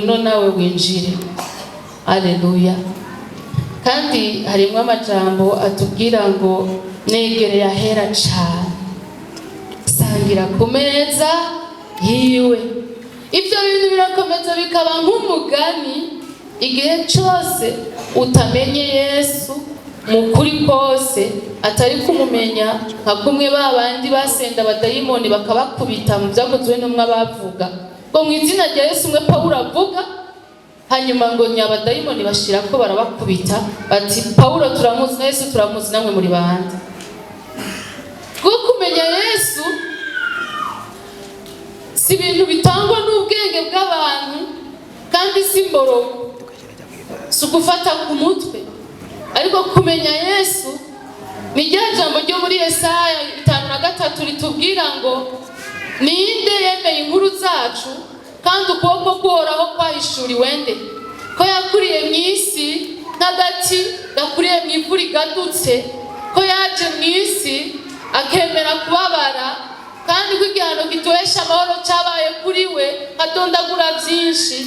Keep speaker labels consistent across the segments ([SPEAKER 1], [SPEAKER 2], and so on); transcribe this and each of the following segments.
[SPEAKER 1] ngwino nawe winjire. Haleluya. Kandi harimwo amajambo atubwira ngo negereye ahera cyane, sangira ku meza yiwe. Ibyo bintu birakomeza bikaba nk'umugani igihe cyose utamenye Yesu mukuri kose, atari kumumenya nka kumwe babandi basenda abadayimoni bakabakubita mu byakozwe n'umwe bavuga ngo mu izina rya Yesu umwe Pawulo avuga, hanyuma ngo nyabadayimoni bashira ko barabakubita bati Pawulo turamuzi na Yesu turamuzi, namwe muri bande. Bwo kumenya Yesu si ibintu bitangwa n'ubwenge bw'abantu, kandi si mborogo, si ugufata ku mutwe, ariko kumenya Yesu ni rya jambo ryo muri Yesaya 5:3 ritubwira ngo ninde yemeye inkuru zacu, kandi ukuboko kuhoraho kwahishuriwe nde, ko yakuriye mu isi nk'agati gakuriye mu ivu rigadutse, ko yaje mu isi akemera kubabara, kandi ko igihano gituhesha amahoro cyabaye kuri we, adondagura byinshi.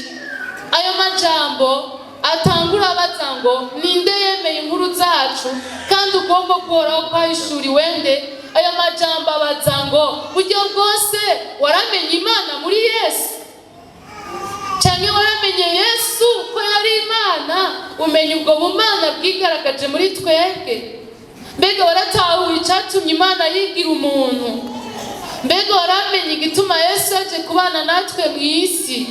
[SPEAKER 1] Ayo majambo atangura abaza ngo ninde yemeye inkuru zacu, kandi ukuboko kuhoraho kwahishuriwe nde. Ayo majambo abaza ngo buryo bwose waramenye Imana muri Yesu, cyane waramenye Yesu ko yari Imana, umenye ubwo bumana bwigaragaje muri twebwe. Mbega waratahuye icyatumye Imana yigira umuntu, mbega waramenye igituma Yesu yaje kubana natwe mu isi.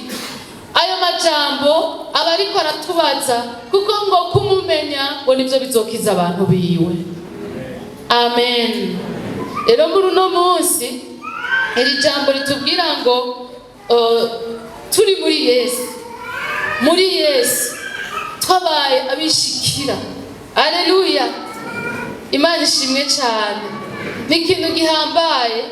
[SPEAKER 1] Ayo majambo aba ariko aratubaza, kuko ngo kumumenya ngo nibyo bizokiza abantu biwe. Amen. Rero muri uno munsi iri jambo ritubwira ngo turi muri Yesu, muri Yesu twabaye abishikira. Haleluya. Imana ishimwe cyane, ni ikintu gihambaye.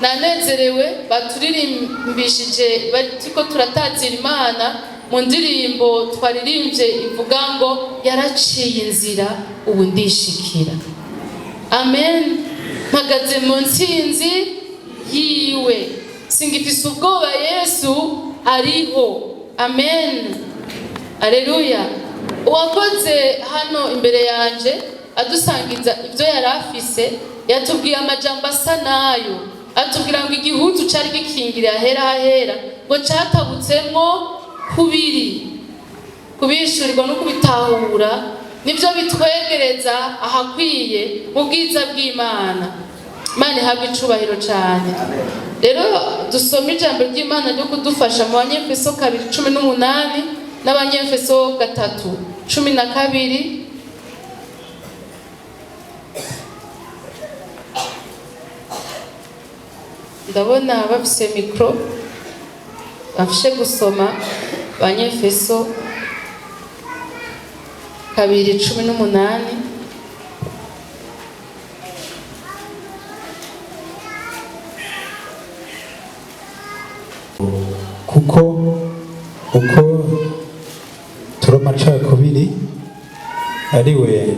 [SPEAKER 1] Nanezerewe baturirimbishije batiko turatazira Imana mu ndirimbo twaririmbye ivuga ngo yaraciye inzira ubu ndishikira. Amen. Mpagaze mu ntsinzi yiwe, singifise ubwoba, Yesu ariho. Amen. Haleluya. Uwakoze hano imbere yanje adusangiza ibyo yari afise, yatubwiye amajambo asa nayo, atubwira ngo igihuzu cari gikingira ahera ngo cyatabutsemwo kubishurirwa no kubitahura, nibyo bitwegereza ahakwiye mu bwiza bw'Imana. Imana ihabwe icubahiro cyane. Rero dusoma ijambo ry'Imana ryo kudufasha mu Banyefeso 2:18 n'Abanyefeso 3:12. Ndabona bafise mikro bafishe gusoma Banyefeso 2:18.
[SPEAKER 2] Kuko uko turamacakubiri ariwe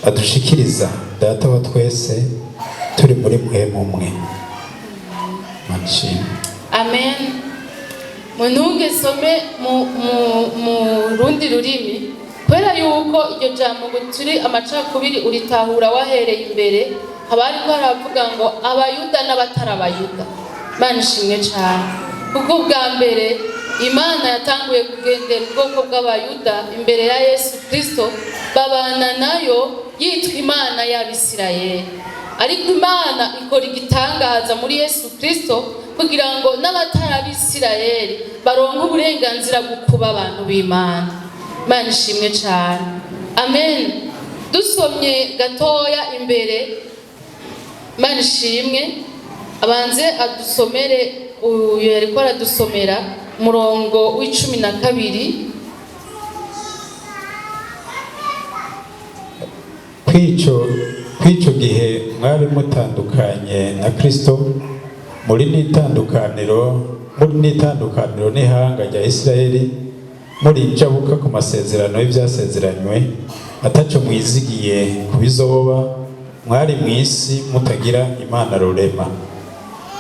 [SPEAKER 2] adushikiriza data wa twese turi muri mwe.
[SPEAKER 1] Amen. Mununge some mu rundi rurimi, kubera yuko iryo jambo ngo turi amacakubiri uritahura wahereye imbere, haba ariko haravuga ngo abayuda n'abatarabayuda. Imana ishimwe cyane, kuko bwa mbere Imana yatanguye kugendera ubwoko bw'abayuda imbere ya Yesu Kristo, babana nayo yitwa Imana y'Abisirayeli. Ariko Imana ikora igitangaza muri Yesu Kristo kugira ngo n'abatarabisirayeli baronke uburenganzira bwo kuba abantu b'Imana. Imana ishimwe cyane. Amen. Dusomye gatoya imbere, Imana ishimwe, abanze adusomere uyu yariko aradusomera umurongo w'12.
[SPEAKER 2] Kw'icyo gihe mwari mutandukanye na Kristo, muri n'itandukaniro n'ihanga rya Isirayeli, muri injabuka ku masezerano y'ibyasezeranywe, ataco mwizigiye kubizoba, mwari mu isi mutagira Imana rurema.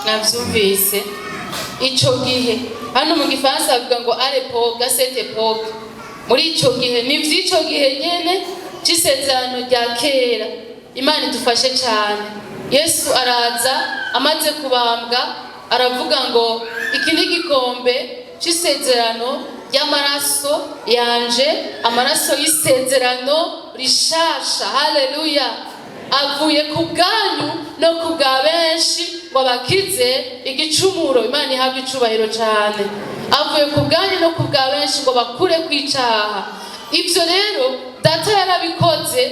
[SPEAKER 1] Navyumvise. Ico gihe hano mu gifaransa bavuga ngo à l'époque, à cette époque, muri ico gihe ni vy'ico gihe nyene c'isezerano rya kera. Imana idufashe cyane. Yesu araza amaze kubambwa aravuga ngo iki ni igikombe c'isezerano y'amaraso yanje, amaraso y'isezerano rishasha. Haleluya. Avuye ku bwanyu no ku bwa benshi ngo bakize igicumuro. Imana ihabwe icubahiro cyane. Avuye ku bwanyu no ku bwa benshi ngo bakure kwicaha. Ivyo rero data yarabikoze,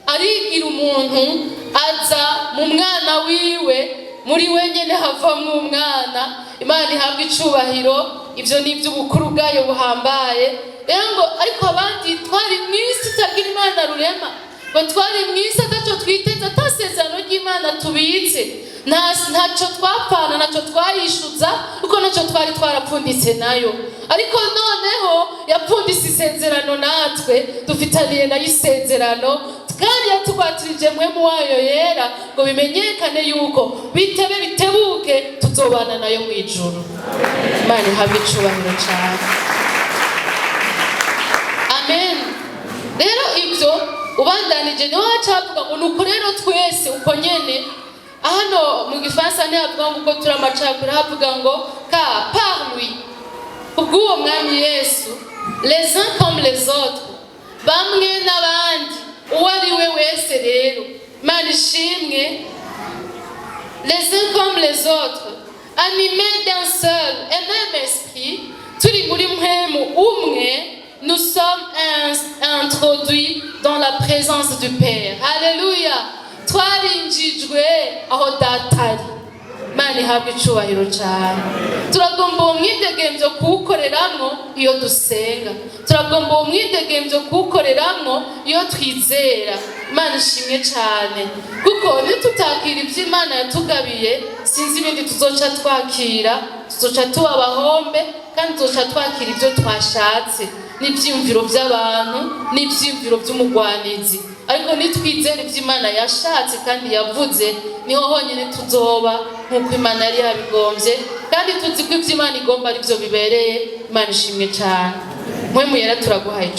[SPEAKER 1] arigira umuntu aza mu mwana wiwe, muri we nyene havamwo umwana. Imana ihabwe icubahiro. Ivyo ni ivy'ubukuru bwayo buhambaye. Rero ngo ariko abandi twari mw'isi itagira Imana rurema, ngo twari mw'isi ataco twiteze, atasezerano ry'Imana tubitse, ntaco twapfana, naco twayishuza, kuko naco twari twarapfunditse nayo. Ariko noneho yapfundise isezerano natwe dufitaniye nayo isezerano, kandi yatugwatirije mpwemu wayo yera ngo bimenyekane yuko bitebe bitebuke tuzobana nayo mw'ijuru. Imana ihabwe icubahiro cyane. Amen. Rero ivyo ubandanije niho hacavuga ngo nuko rero twese uko nyene. Hano mu gifaransa ntihavuga ngo uko turi amacakubiri, havuga ngo ka par lui, ubw'uwo mwami Yesu, les uns comme les autres, bamwe n'abandi, uwo ari we wese rero. Imana ishimwe. Les uns comme les autres, animés d'un seul et même esprit, turi muri mpwemu umwe, nous sommes introduits dans la présence du Père. Alléluia. Twarinjijwe aho datari. Imana ihabwe icubahiro cyane. Turagomba uwo mwidegemvyo kuwukoreramwo iyo dusenga. Turagomba uwo mwidegemvyo kuwukoreramwo iyo twizera. Imana ishimwe cyane. Kuko nitutakira ivyo Imana yatugabiye, sinzi ibindi tuzoca twakira. Tuzoca tuba abahombe, kandi tuzoca twakira ivyo twashatse, n'ivyiyumviro vy'abantu, n'ivyiyumviro vy'umugwanizi. Ariko nitwizera ivyo Imana yashatse kandi yavuze, niho honyine tuzoba nk'uko Imana yari yabigomvye, kandi tuzi ko ivyo Imana igomba ari vyo bibereye. Imana ishimwe cyane. Mpwemu yera turaguhaye.